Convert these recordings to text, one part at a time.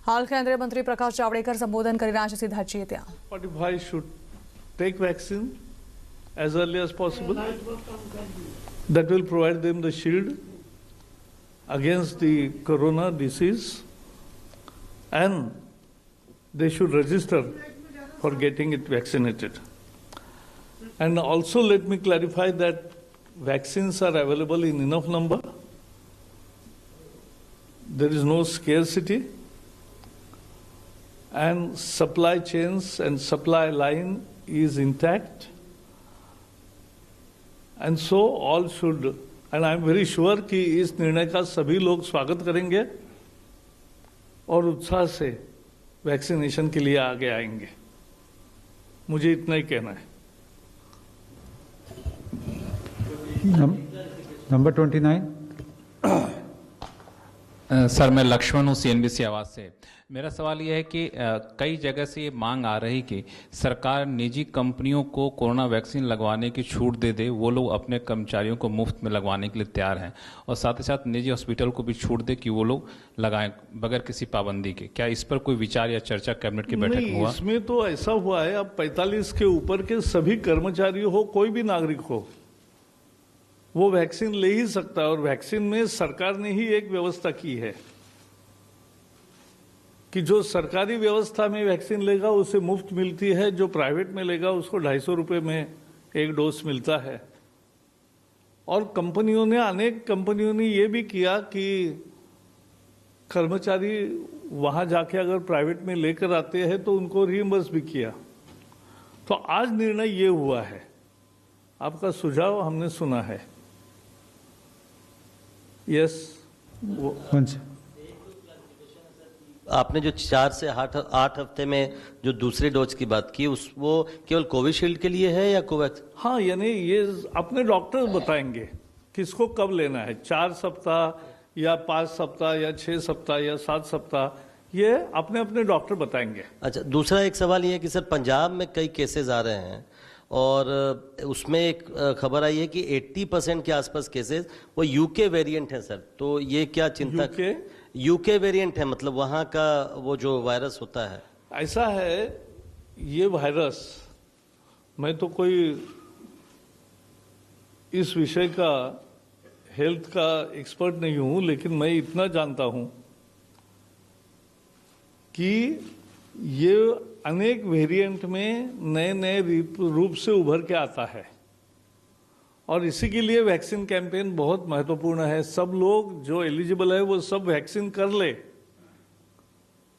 हाल केंद्रीय मंत्री प्रकाश जावड़ेकर संबोधन કરી રહ્યા છે સીધા છીએ ત્યાં 45 should take vaccine as early as possible. That will provide them the shield against the corona disease, and they should register for getting it vaccinated. And also let me clarify that vaccines are available in enough number. There is no scarcity, and supply chains and supply line is intact. And so all should, and I am very sure कि इस निर्णय का सभी लोग स्वागत करेंगे और उत्साह से वैक्सीनेशन के लिए आगे आएंगे। मुझे इतना ही कहना है। नंबर 29। सर, मैं लक्ष्मण हूँ CNBC आवाज़ से। मेरा सवाल यह है कि कई जगह से ये मांग आ रही कि सरकार निजी कंपनियों को कोरोना वैक्सीन लगवाने की छूट दे दे, वो लोग अपने कर्मचारियों को मुफ्त में लगवाने के लिए तैयार हैं, और साथ ही साथ निजी हॉस्पिटल को भी छूट दे कि वो लोग लगाएं बगैर किसी पाबंदी के। क्या इस पर कोई विचार या चर्चा कैबिनेट की बैठक में हुआ? इसमें तो ऐसा हुआ है, अब 45 के ऊपर के सभी कर्मचारी हो, कोई भी नागरिक हो, वो वैक्सीन ले ही सकता है। और वैक्सीन में सरकार ने ही एक व्यवस्था की है कि जो सरकारी व्यवस्था में वैक्सीन लेगा उसे मुफ्त मिलती है, जो प्राइवेट में लेगा उसको 250 रुपये में एक डोज मिलता है। और कंपनियों ने, अनेक कंपनियों ने ये भी किया कि कर्मचारी वहां जाके अगर प्राइवेट में लेकर आते हैं तो उनको रिइंबर्स भी किया। तो आज निर्णय ये हुआ है, आपका सुझाव हमने सुना है। यस, आपने जो 4 से 8 हफ्ते में जो दूसरे डोज की बात की, उस वो केवल कोविशील्ड के लिए है या कोवैक्स? हाँ, यानी ये अपने डॉक्टर बताएंगे किसको कब लेना है, 4 सप्ताह या 5 सप्ताह या 6 सप्ताह या 7 सप्ताह, ये अपने अपने डॉक्टर बताएंगे। अच्छा, दूसरा एक सवाल ये है कि सर पंजाब में कई केसेस आ रहे हैं और उसमें एक खबर आई है कि 80% के आसपास केसेस वो यूके वेरिएंट है सर, तो ये क्या चिंता? यूके वेरिएंट है, मतलब वहाँ का वो जो वायरस होता है। ऐसा है, ये वायरस, मैं तो कोई इस विषय का हेल्थ का एक्सपर्ट नहीं हूं, लेकिन मैं इतना जानता हूं कि ये अनेक वेरिएंट में नए नए रूप से उभर के आता है, और इसी के लिए वैक्सीन कैंपेन बहुत महत्वपूर्ण है। सब लोग जो एलिजिबल है वो सब वैक्सीन कर ले,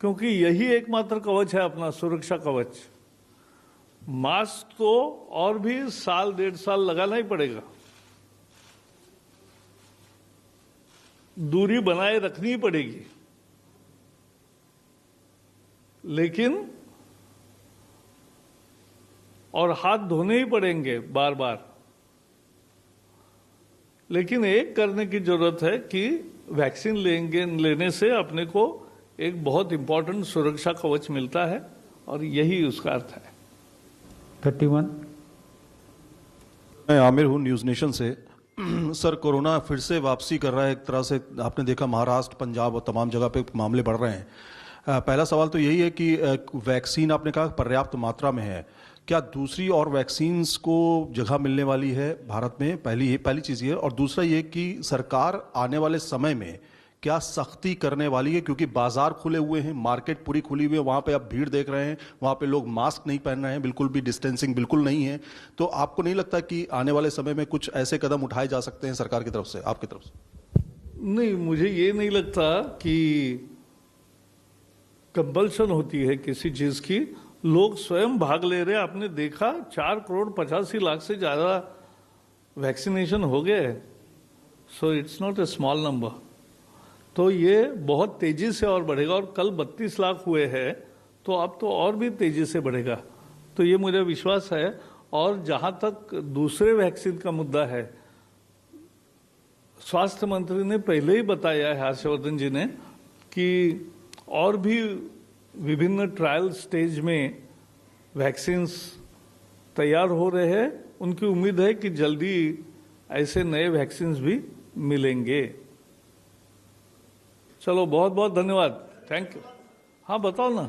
क्योंकि यही एकमात्र कवच है अपना, सुरक्षा कवच। मास्क तो और भी 1.5 साल लगाना ही पड़ेगा, दूरी बनाए रखनी ही पड़ेगी, लेकिन और हाथ धोने ही पड़ेंगे बार बार। लेकिन एक करने की जरूरत है कि वैक्सीन लेने से अपने को एक बहुत इंपॉर्टेंट सुरक्षा कवच मिलता है, और यही उसका अर्थ है। 31। मैं आमिर हूँ न्यूज़ नेशन से। सर, कोरोना फिर से वापसी कर रहा है एक तरह से। आपने देखा महाराष्ट्र, पंजाब और तमाम जगह पे मामले बढ़ रहे हैं। पहला सवाल तो यही है कि वैक्सीन आपने कहा पर्याप्त मात्रा में है, क्या दूसरी और वैक्सीन्स को जगह मिलने वाली है भारत में? पहली चीज़ ये। और दूसरा ये कि सरकार आने वाले समय में क्या सख्ती करने वाली है, क्योंकि बाजार खुले हुए हैं, मार्केट पूरी खुली हुई है, वहाँ पे आप भीड़ देख रहे हैं, वहाँ पे लोग मास्क नहीं पहन रहे हैं, बिल्कुल भी डिस्टेंसिंग बिल्कुल नहीं है। तो आपको नहीं लगता कि आने वाले समय में कुछ ऐसे कदम उठाए जा सकते हैं सरकार की तरफ से, आपकी तरफ से? नहीं, मुझे ये नहीं लगता कि कंपल्शन होती है किसी चीज की। लोग स्वयं भाग ले रहे हैं। आपने देखा 4,85,00,000 से ज्यादा वैक्सीनेशन हो गए, so it's not a small number. तो ये बहुत तेजी से और बढ़ेगा, और कल 32 लाख हुए हैं, तो अब तो और भी तेजी से बढ़ेगा। तो ये मुझे विश्वास है। और जहां तक दूसरे वैक्सीन का मुद्दा है, स्वास्थ्य मंत्री ने पहले ही बताया है, हर्षवर्धन जी ने, कि और भी विभिन्न ट्रायल स्टेज में वैक्सीन्स तैयार हो रहे हैं। उनकी उम्मीद है कि जल्दी ऐसे नए वैक्सीन्स भी मिलेंगे। चलो, बहुत बहुत धन्यवाद। Thank you. हाँ बताओ ना,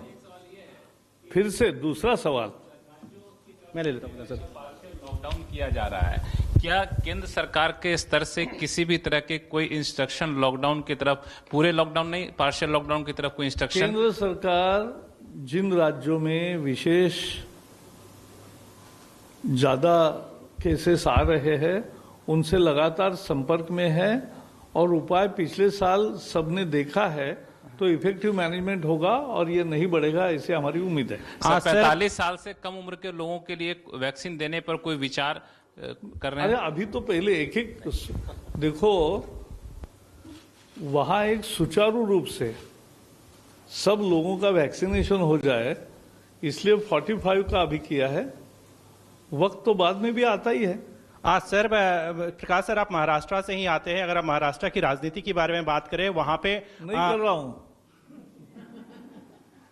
फिर से दूसरा सवाल। मैं ले लेता हूँ सर। लॉकडाउन किया जा रहा है, क्या केंद्र सरकार के स्तर से किसी भी तरह के कोई इंस्ट्रक्शन लॉकडाउन की तरफ, पूरे लॉकडाउन नहीं, पार्शियल लॉकडाउन की तरफ कोई इंस्ट्रक्शन? केंद्र सरकार जिन राज्यों में विशेष ज्यादा केसेस आ रहे हैं उनसे लगातार संपर्क में है और उपाय पिछले साल सबने देखा है, तो इफेक्टिव मैनेजमेंट होगा और ये नहीं बढ़ेगा, ऐसे हमारी उम्मीद है। सर, 45 साल से कम उम्र के लोगों के लिए वैक्सीन देने पर कोई विचार कर रहे अरे हैं? अभी तो पहले एक एक देखो, वहां एक सुचारू रूप से सब लोगों का वैक्सीनेशन हो जाए, इसलिए 45 का अभी किया है। वक्त तो बाद में भी आता ही है। सर, प्रकाश सर, आप महाराष्ट्र से ही आते हैं। अगर आप महाराष्ट्र की राजनीति के बारे में बात करें, वहां पे नहीं कर रहा हूं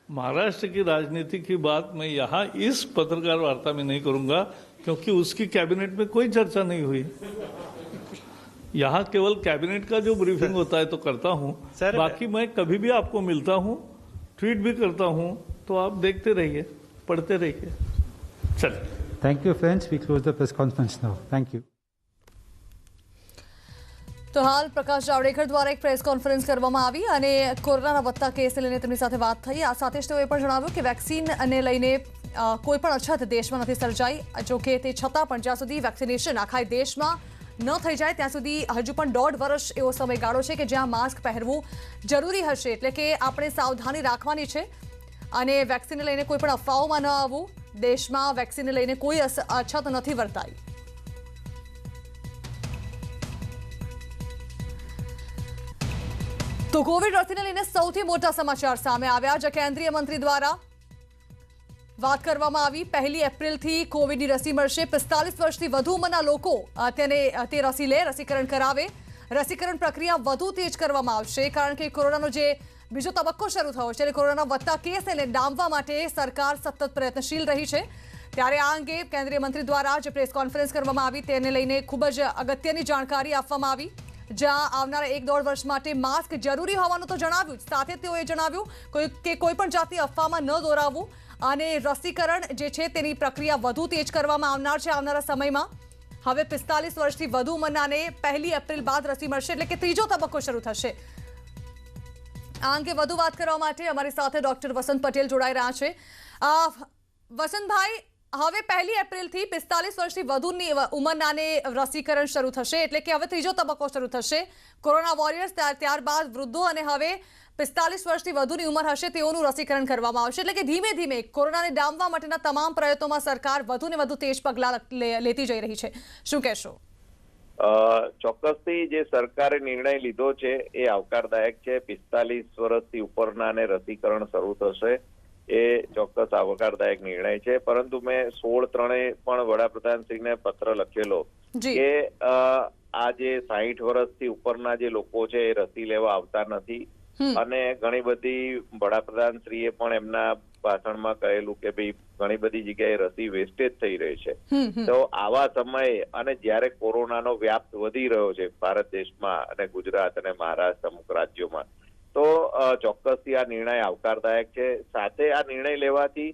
महाराष्ट्र की राजनीति की बात मैं यहां इस पत्रकार वार्ता में नहीं करूंगा, क्योंकि उसकी कैबिनेट में कोई चर्चा नहीं हुई। यहां केवल कैबिनेट का जो ब्रीफिंग होता है तो करता हूं सर, बाकी मैं कभी भी आपको मिलता हूं, ट्वीट भी करता हूं, तो आप देखते रहिए, पढ़ते रहिए। चलिए, Thank you, friends. We close the press conference now. Thank you. તો હાલ પ્રકાશ જાવડેકર દ્વારા એક પ્રેસ કોન્ફરન્સ કરવામાં આવી અને કોરોનાના વધતા કેસને લઈને તેમની સાથે વાત થઈ। આ સાથે જ તેઓએ પણ જણાવ્યું કે વેક્સિનને લઈને કોઈ પણ અછત દેશમાં નથી સર્જાઈ, જો કે તે છતાં પણ જ્યાં સુધી વેક્સિનેશન આખા દેશમાં ન થઈ જાય ત્યાં સુધી હજુ પણ 1.5 વર્ષ એવો સમયગાળો છે કે જ્યાં માસ્ક પહેરવું જરૂરી હશે, એટલે કે આપણે સાવધાની રાખવાની છે અને વેક્સિનને લઈને કોઈ પણ અફવાઓમાં ન આવવું। દેશમાં વેક્સિનને લઈને કોઈ અછત નથી વર્તાઈ। તો કોવિડ રસીને લઈને સૌથી મોટા સમાચાર સામે આવ્યા, જે કેન્દ્રીય મંત્રી દ્વારા વાત કરવામાં આવી। 1 એપ્રિલથી કોવિડની રસી મળશે। 45 વર્ષથી વધુ ઉંમરના લોકો તે રસી લે, રસીકરણ કરાવે। રસીકરણ પ્રક્રિયા વધુ તેજ કરવામાં આવશે, કારણ કે કોરોનાનો જે બીજો તબક્કો શરૂ થયો છે, કોરોના વધતા કેસને ડામવા માટે સરકાર સતત પ્રયત્નશીલ રહી છે। ત્યારે આ અંગે કેન્દ્રીય મંત્રી દ્વારા જે પ્રેસ કોન્ફરન્સ કરવામાં આવી તેને લઈને ખૂબ જ અગત્યની જાણકારી આપવામાં આવી, જ્યાં આવનારા 1-1.5 વર્ષ માટે માસ્ક જરૂરી હોવાનું તો જણાવ્યું, સાથે તેઓએ જણાવ્યું કે કોઈ પણ જાતની અફવામાં ન દોરાવવું અને રસીકરણ જે છે તેની પ્રક્રિયા વધુ તેજ કરવામાં આવનાર છે આવનારા સમયમાં। હવે 45 વર્ષથી વધુ ઉંમરનાને 1 એપ્રિલ બાદ રસી મળશે, એટલે કે ત્રીજો તબક્કો શરૂ થશે। આ અંગે વધુ વાત કરવા માટે અમારી સાથે ડોક્ટર વસંત પટેલ જોડાઈ રહ્યા છે। વસંતભાઈ, હવે 1 એપ્રિલથી 45 વર્ષથી વધુની ઉંમરનાને રસીકરણ શરૂ થશે, એટલે કે હવે ત્રીજો તબક્કો શરૂ થશે। કોરોના વોરિયર્સ, ત્યારબાદ વૃદ્ધો અને હવે 45 વર્ષથી વધુની ઉંમર હશે તેઓનું રસીકરણ કરવામાં આવશે, એટલે કે ધીમે ધીમે કોરોનાને ડામવા માટેના તમામ પ્રયત્નોમાં સરકાર વધુને વધુ તેજ પગલાં લેતી જઈ રહી છે, શું કહેશો? ચોક્કસથી જે સરકારે નિર્ણય લીધો છે એ આવકારદાયક છે। 45 વર્ષથી ઉપરનાને રસીકરણ શરૂ થશે એ ચોક્કસ આવકારદાયક નિર્ણય છે, પરંતુ મેં 16/3 પણ વડાપ્રધાનશ્રીને પત્ર લખેલો કે આ જે 60 વર્ષથી ઉપરના જે લોકો છે એ રસી લેવા આવતા નથી અને ઘણી બધી વડાપ્રધાનશ્રીએ પણ એમના ભાષણમાં કહેલું કે ભાઈ ઘણી બધી જગ્યાએ રસી વેસ્ટેજ થઈ રહી છે। તો આવા સમયે અને જ્યારે કોરોનાનો વ્યાપ વધી રહ્યો છે ભારત દેશમાં અને ગુજરાત અને મહારાષ્ટ્ર અમુક રાજ્યોમાં, તો ચોક્કસથી આ નિર્ણય આવકારદાયક છે। સાથે આ નિર્ણય લેવાથી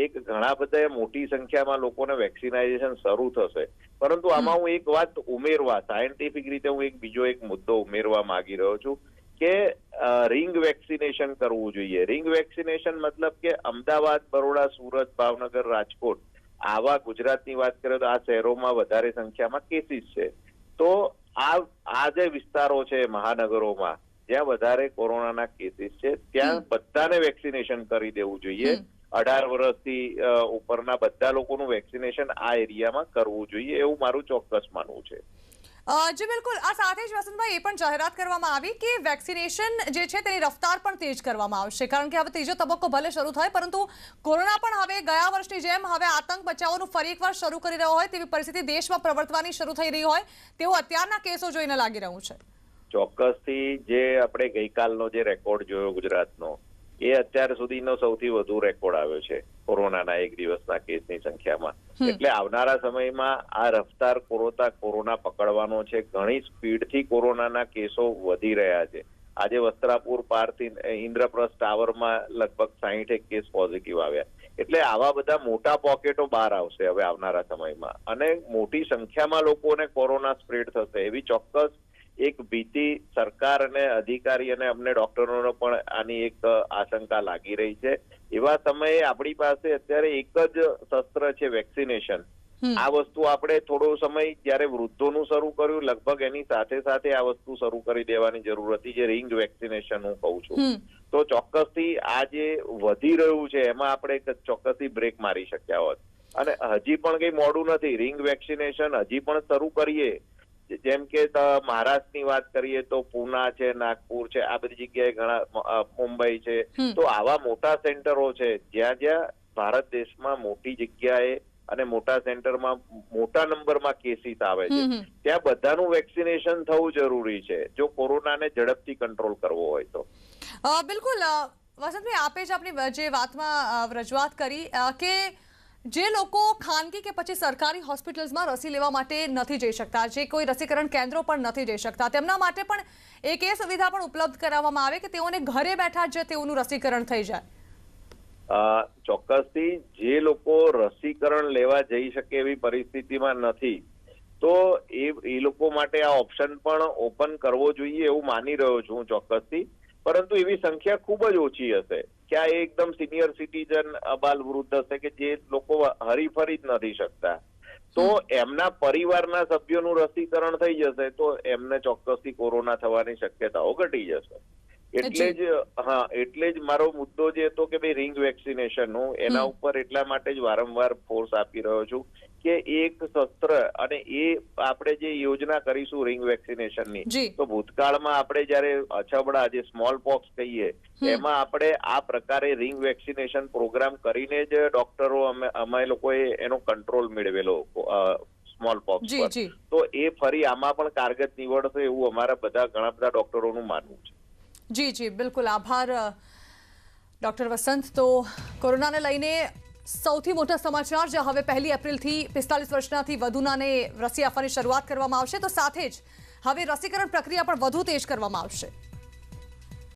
એક ઘણા બધા મોટી સંખ્યામાં લોકોને વેક્સિનાઇઝેશન શરૂ થશે, પરંતુ આમાં હું એક વાત ઉમેરવા, સાયન્ટિફિક રીતે હું બીજો એક મુદ્દો ઉમેરવા માંગી રહ્યો છું કે રિંગ વેક્સિનેશન કરવું જોઈએ। રિંગ વેક્સિનેશન મતલબ કે અમદાવાદ, બરોડા, સુરત, ભાવનગર, રાજકોટ આવા ગુજરાતની વાત કરીએ તો આ શહેરોમાં વધારે સંખ્યામાં કેસીસ છે, તો આ જે વિસ્તારો છે મહાનગરોમાં જ્યાં વધારે કોરોનાના કેસીસ છે ત્યાં બધાને વેક્સિનેશન કરી દેવું જોઈએ। 18 વર્ષથી ઉપરના બધા લોકોનું વેક્સિનેશન આ એરિયામાં કરવું જોઈએ એવું મારું ચોક્કસ માનવું છે। जी बिल्कुल। आ साथ ही वसंतभाई એ પણ જાહેરાત કરવામાં આવી કે વેક્સિનેશન જે છે તેની રફતાર પણ તેજ કરવામાં આવશે, કારણ કે હવે ત્રીજો તબક્કો ભલે શરૂ થાય, પરંતુ કોરોના પણ હવે ગયા વર્ષની જેમ હવે આતંક બચાવવાનું ફરી એકવાર શરૂ કરી રહ્યો હોય તેવી પરિસ્થિતિ દેશમાં પ્રવર્તવાની શરૂ થઈ રહી હોય તેવું અત્યારના કેસો જોઈને લાગી રહ્યું છે। ચોક્કસથી જે આપણે ગઈકાલનો જે રેકોર્ડ જોયો ગુજરાતનો એ અત્યાર સુધીનો સૌથી વધુ રેકોર્ડ આવ્યો છે કોરોનાના એક દિવસના કેસની સંખ્યામાં। એટલે આવનારા સમયમાં આ રફતાર કોરોના પકડવાનો છે। ઘણી સ્પીડથી કોરોનાના કેસો વધી રહ્યા છે આજે વસ્ત્રાપુર પારથી ઇન્દ્રપ્રસ્થ ટાવરમાં લગભગ 60 કેસ પોઝિટિવ આવ્યા. એટલે આવા બધા મોટા પોકેટો બહાર આવશે હવે આવનારા સમયમાં, અને મોટી સંખ્યામાં લોકોને કોરોના સ્પ્રેડ થશે એવી ચોક્કસ એક ભીતિ સરકાર અને અધિકારી અને અમને ડોક્ટરોનો પણ આની એક આશંકા લાગી રહી છે. એવા સમયે આપણી પાસે અત્યારે એક જ શસ્ત્ર છે, વેક્સિનેશન. આ વસ્તુ આપણે થોડો સમય જયારે વૃદ્ધોનું શરૂ કર્યું, લગભગ એની સાથે સાથે આ વસ્તુ શરૂ કરી દેવાની જરૂર હતી, જે રિંગ વેક્સિનેશન હું કહું છું. તો ચોક્કસથી આ જે વધી રહ્યું છે એમાં આપણે ચોક્કસથી બ્રેક મારી શક્યા હોત. અને હજી પણ કઈ મોડું નથી, રિંગ વેક્સિનેશન હજી પણ શરૂ કરીએ. જેમ કે મહારાષ્ટ્રની વાત કરીએ તો પૂના છે, નાગપુર છે, આ બધી જગ્યાએ ઘણા, મુંબઈ છે. તો આવા મોટા સેન્ટરો છે જ્યાં જ્યાં ભારત દેશમાં મોટી જગ્યાએ અને મોટા સેન્ટરમાં મોટા નંબરમાં કેસીસ આવે છે, ત્યાં બધાનું વેક્સિનેશન થવું જરૂરી છે જો કોરોનાને ઝડપથી કંટ્રોલ કરવો હોય તો. બિલકુલ વસંતભાઈ, આપે જ આપની જે વાતમાં રજૂઆત કરી કે જે લોકો ખાનગી કે પછી સરકારી હોસ્પિટલ્સમાં રસી લેવા માટે નથી જઈ શકતા, જે કોઈ રસીકરણ કેન્દ્રો પણ નથી જઈ શકતા, તેમના માટે પણ એક એ સુવિધા પણ ઉપલબ્ધ કરાવવામાં આવે કે તેઓને ઘરે બેઠા જ તેઓનું રસીકરણ થઈ જાય. ચોક્કસથી જે લોકો રસીકરણ લેવા જઈ શકે એવી પરિસ્થિતિમાં નથી તો એ લોકો માટે આ ઓપ્શન પણ ઓપન કરવો જોઈએ એવું માની રહ્યો છું હું ચોક્કસથી. પરંતુ એવી સંખ્યા ખૂબ જ ઓછી હશે. ક્યાં એકદમ સિનિયર સિટીઝન, અબાલ વૃદ્ધ હશે કે જે લોકો હરીફરી જ નથી શકતા, તો એમના પરિવારના સભ્યોનું રસીકરણ થઈ જશે તો એમને ચોક્કસથી કોરોના થવાની શક્યતાઓ ઘટી જશે. એટલે જ મારો મુદ્દો જે હતો કે ભાઈ રિંગ વેક્સિનેશન નું, એના ઉપર એટલા માટે જ વારંવાર ફોર્સ આપી રહ્યો છું કે એક શસ્ત્ર, અને એ આપણે જે યોજના કરીશું રિંગ વેક્સિનેશનની, તો ભૂતકાળમાં આપણે જયારે અછબડા, જે સ્મોલ પોક્સ કહીએ, એમાં આપણે આ પ્રકારે રિંગ વેક્સિનેશન પ્રોગ્રામ કરીને જ ડોક્ટરો અમે લોકોએ એનો કંટ્રોલ મેળવેલો સ્મોલ પોક્સ પર. તો એ ફરી આમાં પણ કારગત નીવડશે એવું અમારા ઘણા બધા ડોક્ટરોનું માનવું છે. જી, બિલકુલ. આભાર ડોક્ટર વસંત. તો કોરોનાને લઈને સૌથી મોટા સમાચાર, જે હવે 1 એપ્રિલથી 45 વર્ષનાથી વધુનાને રસી આપવાની શરૂઆત કરવામાં આવશે, તો સાથે જ હવે રસીકરણ પ્રક્રિયા પણ વધુ તેજ કરવામાં આવશે.